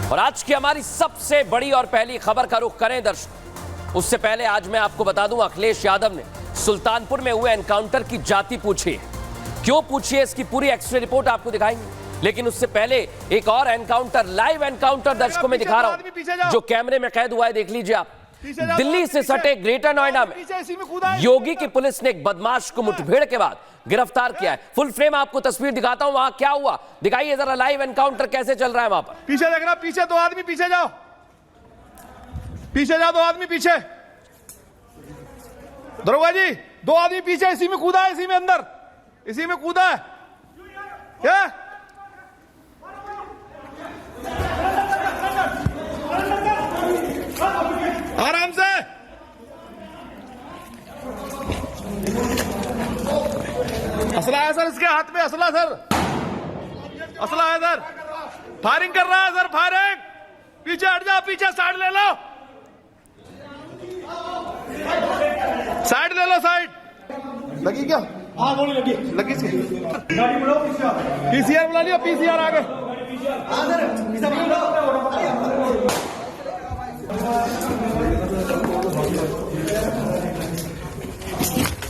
और आज की हमारी सबसे बड़ी और पहली खबर का रुख करें दर्शक। उससे पहले आज मैं आपको बता दूं, अखिलेश यादव ने सुल्तानपुर में हुए एनकाउंटर की जाति पूछी है। क्यों पूछी है, इसकी पूरी एक्सरे रिपोर्ट आपको दिखाएंगे। लेकिन उससे पहले एक और एनकाउंटर, लाइव एनकाउंटर दर्शकों में दिखा रहा हूं, जो कैमरे में कैद हुआ है। देख लीजिए आप। दिल्ली से सटे ग्रेटर नोएडा में योगी की पुलिस ने एक बदमाश को मुठभेड़ के बाद गिरफ्तार किया है। फुल फ्रेम आपको तस्वीर दिखाता हूं, वहां क्या हुआ दिखाइए जरा। लाइव एनकाउंटर कैसे चल रहा है वहां पर। पीछे देख रहा, पीछे दो आदमी, पीछे जाओ, पीछे जाओ, दो आदमी पीछे। दरोगा जी, दो आदमी पीछे, इसी में कूदा है, इसी में अंदर, इसी में कूदा है। क्या आराम से, असला है सर, इसके हाथ में असला सर, असला है सर, फायरिंग कर रहा है सर, फायरिंग। पीछे हट जाओ, पीछे साइड ले लो, साइड ले लो, साइड लगी क्या? हाँ गोली लगी, लगी इसकी। गाड़ी बुलाओ, पीसीआर बुला लिया, पीसीआर आगे।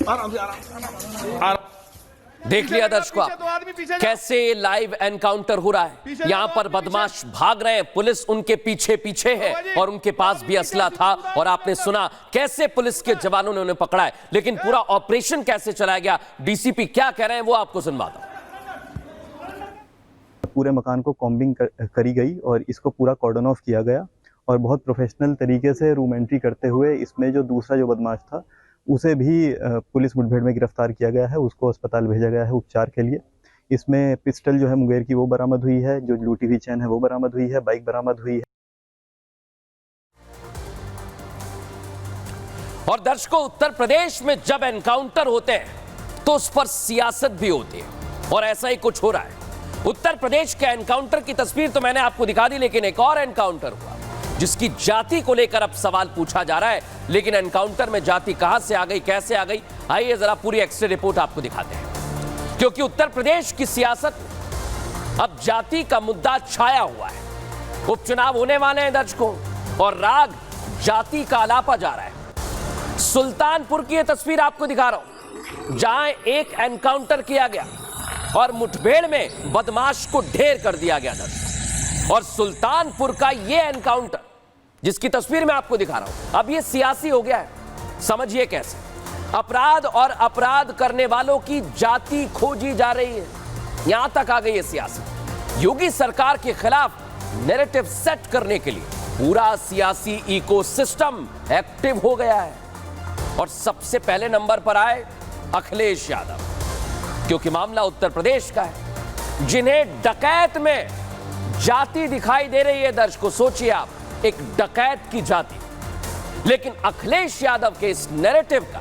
आराम से, आराम। देख लिया दर्शकों कैसे लाइव एनकाउंटर हो रहा है। यहां पर बदमाश भाग रहे हैं, पुलिस उनके पीछे पीछे है और उनके पास भी असला था। और आपने सुना कैसे पुलिस के जवानों ने उन्हें पकड़ा है। लेकिन पूरा ऑपरेशन कैसे चलाया गया, डीसीपी क्या कह रहे हैं वो आपको सुनवाता हूं। पूरे मकान को कॉम्बिंग करी गई और इसको पूरा कॉर्डन ऑफ किया गया और बहुत प्रोफेशनल तरीके से रूम एंट्री करते हुए इसमें जो दूसरा जो बदमाश था उसे भी पुलिस मुठभेड़ में गिरफ्तार किया गया है। उसको अस्पताल भेजा गया है उपचार के लिए। इसमें पिस्टल जो है मुंगेर की वो बरामद हुई है, जो लूटी हुई चैन है वो बरामद हुई है, बाइक बरामद हुई है। और दर्शकों, उत्तर प्रदेश में जब एनकाउंटर होते हैं तो उस पर सियासत भी होती है और ऐसा ही कुछ हो रहा है। उत्तर प्रदेश के एनकाउंटर की तस्वीर तो मैंने आपको दिखा दी, लेकिन एक और एनकाउंटर हुआ जिसकी जाति को लेकर अब सवाल पूछा जा रहा है। लेकिन एनकाउंटर में जाति कहां से आ गई, कैसे आ गई, आइए जरा पूरी एक्सरे रिपोर्ट आपको दिखाते हैं। क्योंकि उत्तर प्रदेश की सियासत अब जाति का मुद्दा छाया हुआ है। उपचुनाव होने वाले हैं दर्शकों और राग जाति का आलापा जा रहा है। सुल्तानपुर की यह तस्वीर आपको दिखा रहा हूं, जहां एक एनकाउंटर किया गया और मुठभेड़ में बदमाश को ढेर कर दिया गया दर्शकों। और सुल्तानपुर का यह एनकाउंटर जिसकी तस्वीर मैं आपको दिखा रहा हूं, अब यह सियासी हो गया है। समझिए कैसे अपराध और अपराध करने वालों की जाति खोजी जा रही है। यहां तक आ गई है सियासत। योगी सरकार के खिलाफ नैरेटिव सेट करने के लिए पूरा सियासी इकोसिस्टम एक्टिव हो गया है। और सबसे पहले नंबर पर आए अखिलेश यादव, क्योंकि मामला उत्तर प्रदेश का है। जिन्हें डकैत में जाति दिखाई दे रही है दर्शकों, सोचिए आप, एक डकैत की जाति। लेकिन अखिलेश यादव के इस नैरेटिव का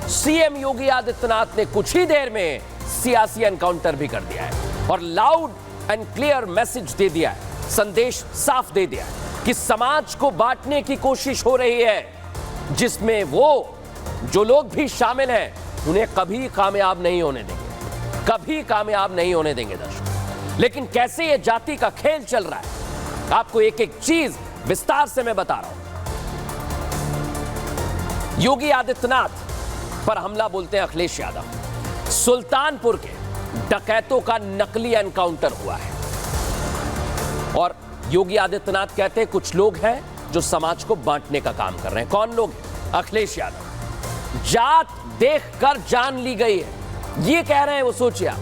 सीएम योगी आदित्यनाथ ने कुछ ही देर में सियासी एनकाउंटर भी कर दिया है और लाउड एंड क्लियर मैसेज दे दिया है, संदेश साफ दे दिया है कि समाज को बांटने की कोशिश हो रही है, जिसमें वो जो लोग भी शामिल हैं उन्हें कभी कामयाब नहीं होने देंगे, कभी कामयाब नहीं होने देंगे दर्शक। लेकिन कैसे ये जाति का खेल चल रहा है, आपको एक एक चीज विस्तार से मैं बता रहा हूं। योगी आदित्यनाथ पर हमला बोलते हैं अखिलेश यादव। सुल्तानपुर के डकैतों का नकली एनकाउंटर हुआ है और योगी आदित्यनाथ कहते हैं कुछ लोग हैं जो समाज को बांटने का काम कर रहे हैं। कौन लोग हैं? अखिलेश यादव। जात देखकर जान ली गई है, ये कह रहे हैं वो। सोचिए आप,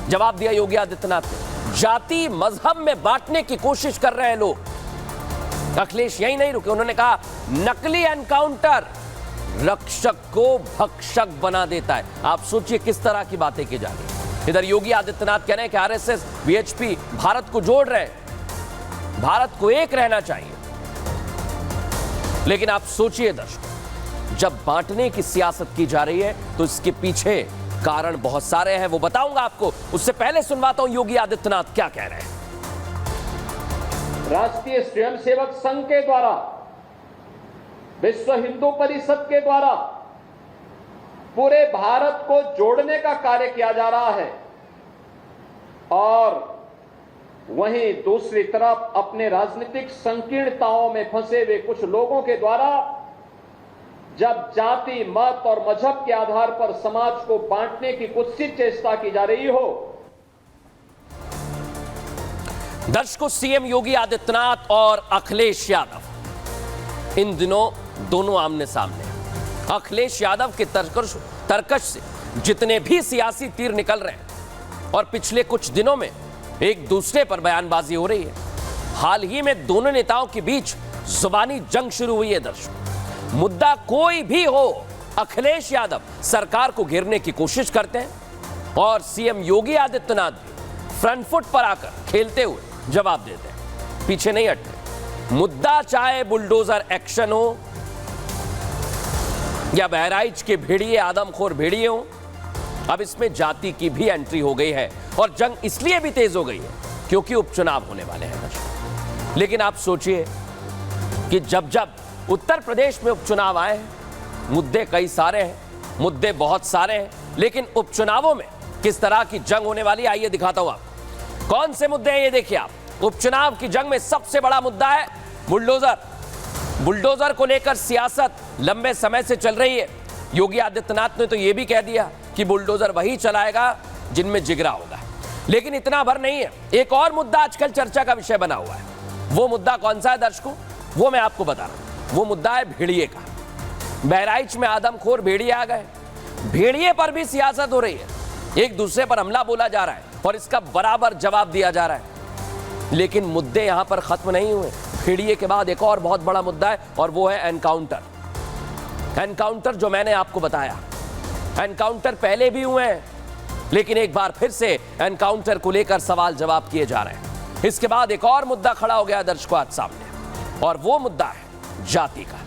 जवाब दिया योगी आदित्यनाथ ने, जाति मजहब में बांटने की कोशिश कर रहे हैं लोग। अखिलेश यही नहीं रुके, उन्होंने कहा नकली एनकाउंटर रक्षक को भक्षक बना देता है। आप सोचिए किस तरह की बातें की जा रही है। इधर योगी आदित्यनाथ कह रहे हैं कि आरएसएस, वीएचपी भारत को जोड़ रहे हैं, भारत को एक रहना चाहिए। लेकिन आप सोचिए दर्शकों, जब बांटने की सियासत की जा रही है तो इसके पीछे कारण बहुत सारे हैं, वो बताऊंगा आपको। उससे पहले सुनवाता हूं योगी आदित्यनाथ क्या कह रहे हैं। राष्ट्रीय स्वयंसेवक संघ के द्वारा, विश्व हिंदू परिषद के द्वारा पूरे भारत को जोड़ने का कार्य किया जा रहा है और वहीं दूसरी तरफ अपने राजनीतिक संकीर्णताओं में फंसे हुए कुछ लोगों के द्वारा जब जाति, मत और मजहब के आधार पर समाज को बांटने की कुत्सित चेष्टा की जा रही हो। दर्शकों, सीएम योगी आदित्यनाथ और अखिलेश यादव इन दिनों दोनों आमने सामने हैं। अखिलेश यादव के तर्कश से जितने भी सियासी तीर निकल रहे हैं और पिछले कुछ दिनों में एक दूसरे पर बयानबाजी हो रही है। हाल ही में दोनों नेताओं के बीच जुबानी जंग शुरू हुई है। दर्शकों, मुद्दा कोई भी हो, अखिलेश यादव सरकार को घेरने की कोशिश करते हैं और सीएम योगी आदित्यनाथ भी फ्रंट फुट पर आकर खेलते हुए जवाब देते हैं, पीछे नहीं हटते। मुद्दा चाहे बुलडोजर एक्शन हो या बहराइच के भेड़िए, आदमखोर भेड़िए हो, अब इसमें जाति की भी एंट्री हो गई है और जंग इसलिए भी तेज हो गई है क्योंकि उपचुनाव होने वाले हैं। लेकिन आप सोचिए कि जब जब उत्तर प्रदेश में उपचुनाव आए हैं, मुद्दे कई सारे हैं, मुद्दे बहुत सारे हैं, लेकिन उपचुनावों में किस तरह की जंग होने वाली, आइए दिखाता हूं आपको। कौन से मुद्दे हैं ये देखिए आप। उपचुनाव की जंग में सबसे बड़ा मुद्दा है बुलडोजर। बुलडोजर को लेकर सियासत लंबे समय से चल रही है। योगी आदित्यनाथ ने तो यह भी कह दिया कि बुलडोजर वही चलाएगा जिनमें जिगरा होगा। लेकिन इतना भर नहीं है, एक और मुद्दा आजकल चर्चा का विषय बना हुआ है। वो मुद्दा कौन सा है दर्शकों, वो मैं आपको बता रहा हूं। वो मुद्दा है भेड़िए का। बहराइच में आदमखोर भेड़िए आ गए, भेड़िए पर भी सियासत हो रही है। एक दूसरे पर हमला बोला जा रहा है और इसका बराबर जवाब दिया जा रहा है। लेकिन मुद्दे यहां पर खत्म नहीं हुए। भेड़िए के बाद एक और बहुत बड़ा मुद्दा है और वो है एनकाउंटर। एनकाउंटर जो मैंने आपको बताया, एनकाउंटर पहले भी हुए हैं, लेकिन एक बार फिर से एनकाउंटर को लेकर सवाल जवाब किए जा रहे हैं। इसके बाद एक और मुद्दा खड़ा हो गया दर्शकों आज सामने, और वो मुद्दा है जाति का।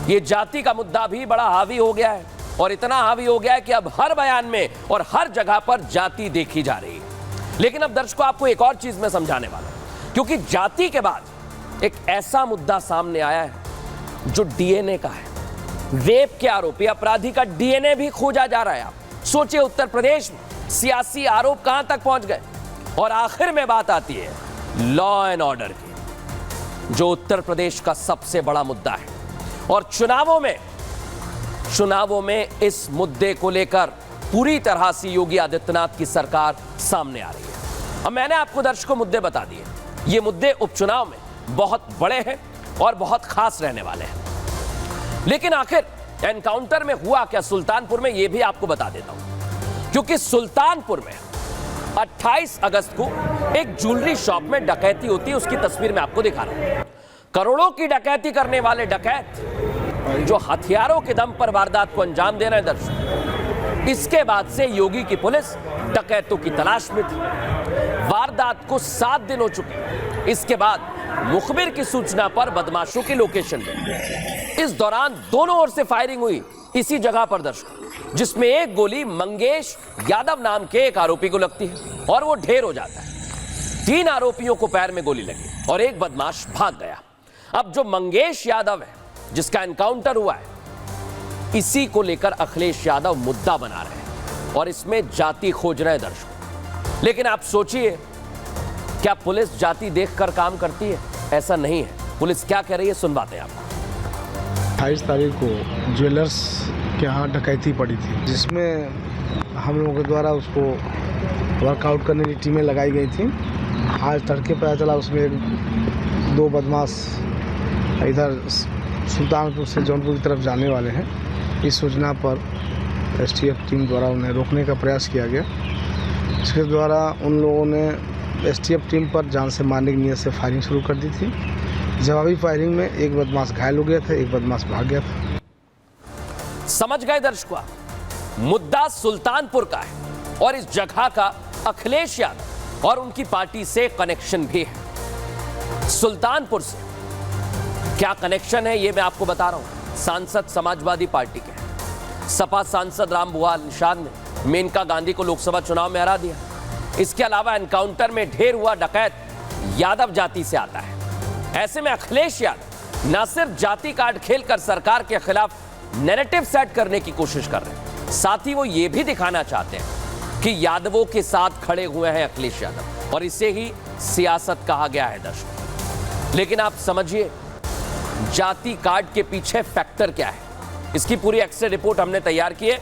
ये जाति का मुद्दा भी बड़ा हावी हो गया है और इतना हावी हो गया है कि अब हर बयान में और हर जगह पर जाति देखी जा रही है। लेकिन अब दर्शकों आपको एक और चीज मैं समझाने वाला हूं, क्योंकि जाति के बाद एक ऐसा मुद्दा सामने आया है जो डीएनए का है। रेप के आरोपी अपराधी का डीएनए भी खोजा जा रहा है। आप सोचिए उत्तर प्रदेश में सियासी आरोप कहां तक पहुंच गए। और आखिर में बात आती है लॉ एंड ऑर्डर की, जो उत्तर प्रदेश का सबसे बड़ा मुद्दा है। और चुनावों में इस मुद्दे को लेकर पूरी तरह से योगी आदित्यनाथ की सरकार सामने आ रही है। अब मैंने आपको दर्शकों मुद्दे बता दिए। ये मुद्दे उपचुनाव में बहुत बड़े हैं और बहुत खास रहने वाले हैं। लेकिन आखिर एनकाउंटर में हुआ क्या सुल्तानपुर में, यह भी आपको बता देता हूं। क्योंकि सुल्तानपुर में 28 अगस्त को एक ज्वेलरी शॉप में डकैती होती है। उसकी तस्वीर मैं आपको दिखा रहा हूं। करोड़ों की डकैती करने वाले डकैत जो हथियारों के दम पर वारदात को अंजाम दे रहे हैं दर्शक। इसके बाद से योगी की पुलिस डकैतों की तलाश में थी। वारदात को 7 दिन हो चुके। इसके बाद मुखबिर की सूचना पर बदमाशों की लोकेशन में इस दौरान दोनों ओर से फायरिंग हुई इसी जगह पर दर्शक, जिसमें एक गोली मंगेश यादव नाम के एक आरोपी को लगती है और वो ढेर हो जाता है। 3 आरोपियों को पैर में गोली लगी और एक बदमाश भाग गया। अब जो मंगेश यादव है जिसका एनकाउंटर हुआ है, इसी को लेकर अखिलेश यादव मुद्दा बना रहे हैं और इसमें जाति खोज रहे हैं दर्शकों। लेकिन आप सोचिए, क्या पुलिस जाति देखकर काम करती है? ऐसा नहीं है। पुलिस क्या कह रही है सुनवाते हैं आपको। 28 तारीख को ज्वेलर्स के यहाँ डकैती पड़ी थी, जिसमें हम लोगों के द्वारा उसको वर्कआउट करने की टीमें लगाई गई थी। आज तड़के पता चला उसमें 2 बदमाश इधर सुल्तानपुर से जौनपुर की तरफ जाने वाले हैं। इस सूचना पर एसटीएफ टीम द्वारा उन्हें रोकने का प्रयास किया गया। इसके द्वारा उन लोगों ने एसटीएफ टीम पर जान से मारने की नीयत से फायरिंग शुरू कर दी थी। जवाबी फायरिंग में एक बदमाश घायल हो गया था, एक बदमाश भाग गया था। समझ गए दर्शकों, मुद्दा सुल्तानपुर का है और इस जगह का अखिलेश यादव और उनकी पार्टी से कनेक्शन भी है। सुल्तानपुर से क्या कनेक्शन है ये मैं आपको बता रहा हूं। सांसद समाजवादी पार्टी के सपा सांसद रामभुआल निषाद ने मेनका गांधी को लोकसभा चुनाव में हरा दिया। इसके अलावा एनकाउंटर में ढेर हुआ डकैत यादव जाति से आता है। ऐसे में अखिलेश यादव न सिर्फ जाति कार्ड खेलकर सरकार के खिलाफ नैरेटिव सेट करने की कोशिश कर रहे हैं, साथ ही वो ये भी दिखाना चाहते हैं कि यादवों के साथ खड़े हुए हैं अखिलेश यादव और इसे ही सियासत कहा गया है दर्शकों। लेकिन आप समझिए जाति कार्ड के पीछे फैक्टर क्या है। इसकी पूरी एक्सरे रिपोर्ट हमने तैयार की है।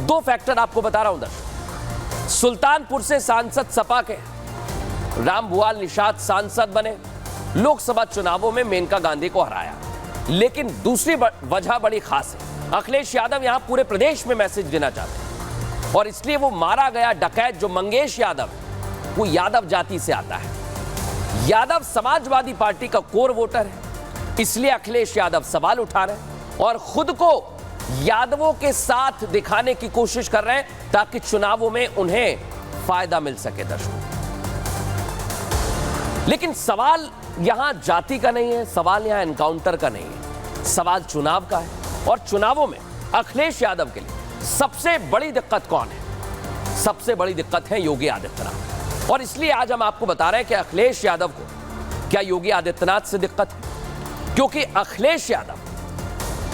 2 फैक्टर आपको बता रहा हूं दर्शकों। सुल्तानपुर से सांसद सपा के रामभुआल निषाद सांसद बने, लोकसभा चुनावों में मेनका गांधी को हराया। लेकिन दूसरी वजह बड़ी खास है। अखिलेश यादव यहां पूरे प्रदेश में मैसेज देना चाहते हैं और इसलिए वो मारा गया डकैत जो मंगेश यादव है वो यादव जाति से आता है। यादव समाजवादी पार्टी का कोर वोटर है, इसलिए अखिलेश यादव सवाल उठा रहे हैं और खुद को यादवों के साथ दिखाने की कोशिश कर रहे हैं ताकि चुनावों में उन्हें फायदा मिल सके दर्शकों। लेकिन सवाल यहां जाति का नहीं है, सवाल यहां एनकाउंटर का नहीं है, सवाल चुनाव का है। और चुनावों में अखिलेश यादव के लिए सबसे बड़ी दिक्कत कौन है? सबसे बड़ी दिक्कत है योगी आदित्यनाथ। और इसलिए आज हम आपको बता रहे हैं कि अखिलेश यादव को क्या योगी आदित्यनाथ से दिक्कत है, क्योंकि अखिलेश यादव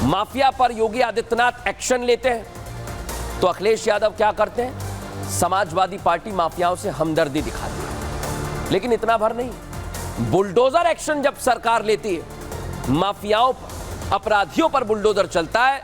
माफिया पर योगी आदित्यनाथ एक्शन लेते हैं तो अखिलेश यादव क्या करते हैं? समाजवादी पार्टी माफियाओं से हमदर्दी दिखाती है। लेकिन इतना भर नहीं, बुलडोजर एक्शन जब सरकार लेती है, माफियाओं पर, अपराधियों पर बुलडोजर चलता है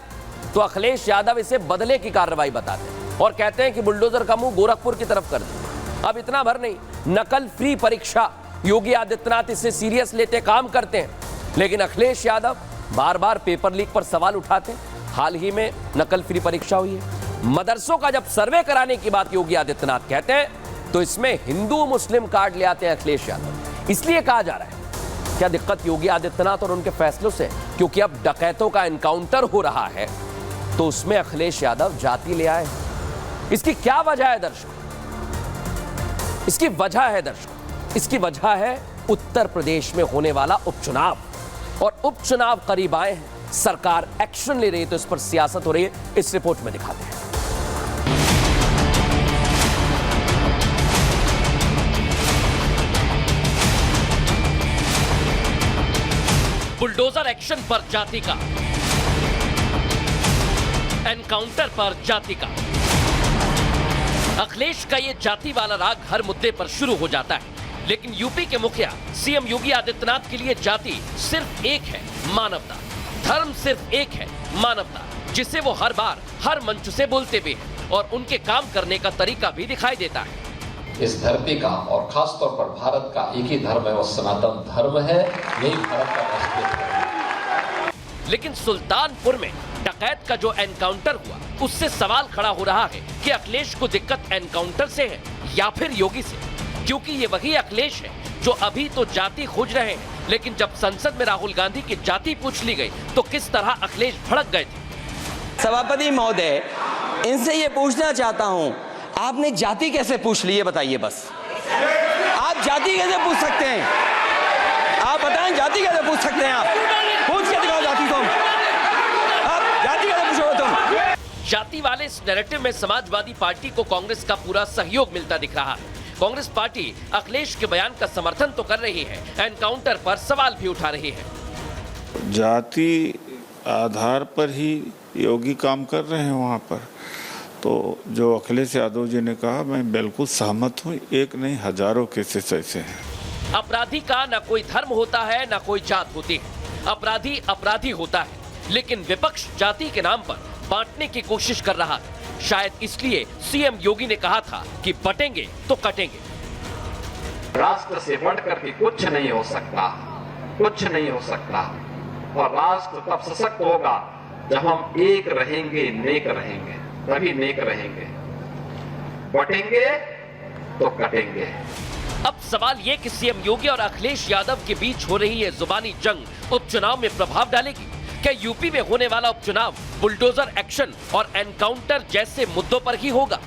तो अखिलेश यादव इसे बदले की कार्रवाई बताते हैं और कहते हैं कि बुलडोजर का मुंह गोरखपुर की तरफ कर दे। अब इतना भर नहीं, नकल फ्री परीक्षा योगी आदित्यनाथ इसे सीरियस लेते काम करते हैं, लेकिन अखिलेश यादव बार बार पेपर लीक पर सवाल उठाते हैं। हाल ही में नकल फ्री परीक्षा हुई है। मदरसों का जब सर्वे कराने की बात योगी आदित्यनाथ कहते हैं तो इसमें हिंदू मुस्लिम कार्ड ले आते हैं अखिलेश यादव। इसलिए कहा जा रहा है क्या दिक्कत योगी आदित्यनाथ और उनके फैसलों से? क्योंकि अब डकैतों का एनकाउंटर हो रहा है तो उसमें अखिलेश यादव जाति ले आए। इसकी क्या वजह है दर्शकों? इसकी वजह है उत्तर प्रदेश में होने वाला उपचुनाव। और उपचुनाव करीब आए हैं, सरकार एक्शन ले रही है तो इस पर सियासत हो रही है। इस रिपोर्ट में दिखाते हैं। बुलडोजर एक्शन पर जाति का, एनकाउंटर पर जाति का। अखिलेश का ये जाति वाला राग हर मुद्दे पर शुरू हो जाता है, लेकिन यूपी के मुखिया सीएम योगी आदित्यनाथ के लिए जाति सिर्फ एक है, मानवता। धर्म सिर्फ एक है, मानवता, जिसे वो हर बार हर मंच से बोलते भी हैं और उनके काम करने का तरीका भी दिखाई देता है। इस धरती का और खास तौर पर भारत का एक ही धर्म है, वो सनातन धर्म है। यही भारत का राष्ट्रीय धर्म है। लेकिन सुल्तानपुर में डकैत का जो एनकाउंटर हुआ उससे सवाल खड़ा हो रहा है कि अखिलेश को दिक्कत एनकाउंटर से है या फिर योगी से, क्योंकि ये वही अखिलेश है जो अभी तो जाति खोज रहे हैं, लेकिन जब संसद में राहुल गांधी की जाति पूछ ली गई तो किस तरह अखिलेश भड़क गए थे। सभापति महोदय, इनसे ये पूछना चाहता हूं, आपने जाति कैसे पूछ ली, ये बताइए बस। आप जाति कैसे पूछ सकते हैं? आप बताएं, जाति कैसे पूछ सकते हैं? आप पूछ के दिखाओ जाति को। आप जाति कैसे पूछोगे तुम? जाति वाले इस नैरेटिव में समाजवादी पार्टी को कांग्रेस का पूरा सहयोग मिलता दिख रहा है। कांग्रेस पार्टी अखिलेश के बयान का समर्थन तो कर रही है, एनकाउंटर पर सवाल भी उठा रही है। जाति आधार पर ही योगी काम कर रहे हैं वहाँ पर। तो जो अखिलेश यादव जी ने कहा, मैं बिल्कुल सहमत हूँ। एक नहीं, हजारों केसेस ऐसे हैं। अपराधी का न कोई धर्म होता है न कोई जात होती है। अपराधी अपराधी होता है, लेकिन विपक्ष जाति के नाम पर बांटने की कोशिश कर रहा है। शायद इसलिए सीएम योगी ने कहा था कि बटेंगे तो कटेंगे। राष्ट्र से बढ़कर के कुछ नहीं हो सकता, कुछ नहीं हो सकता। और राष्ट्र तब सशक्त होगा जब हम एक रहेंगे, नेक रहेंगे, तभी नेक रहेंगे। बटेंगे तो कटेंगे। अब सवाल ये कि सीएम योगी और अखिलेश यादव के बीच हो रही ये जुबानी जंग उपचुनाव में प्रभाव डालेगी। क्या यूपी में होने वाला उपचुनाव बुलडोजर एक्शन और एनकाउंटर जैसे मुद्दों पर ही होगा,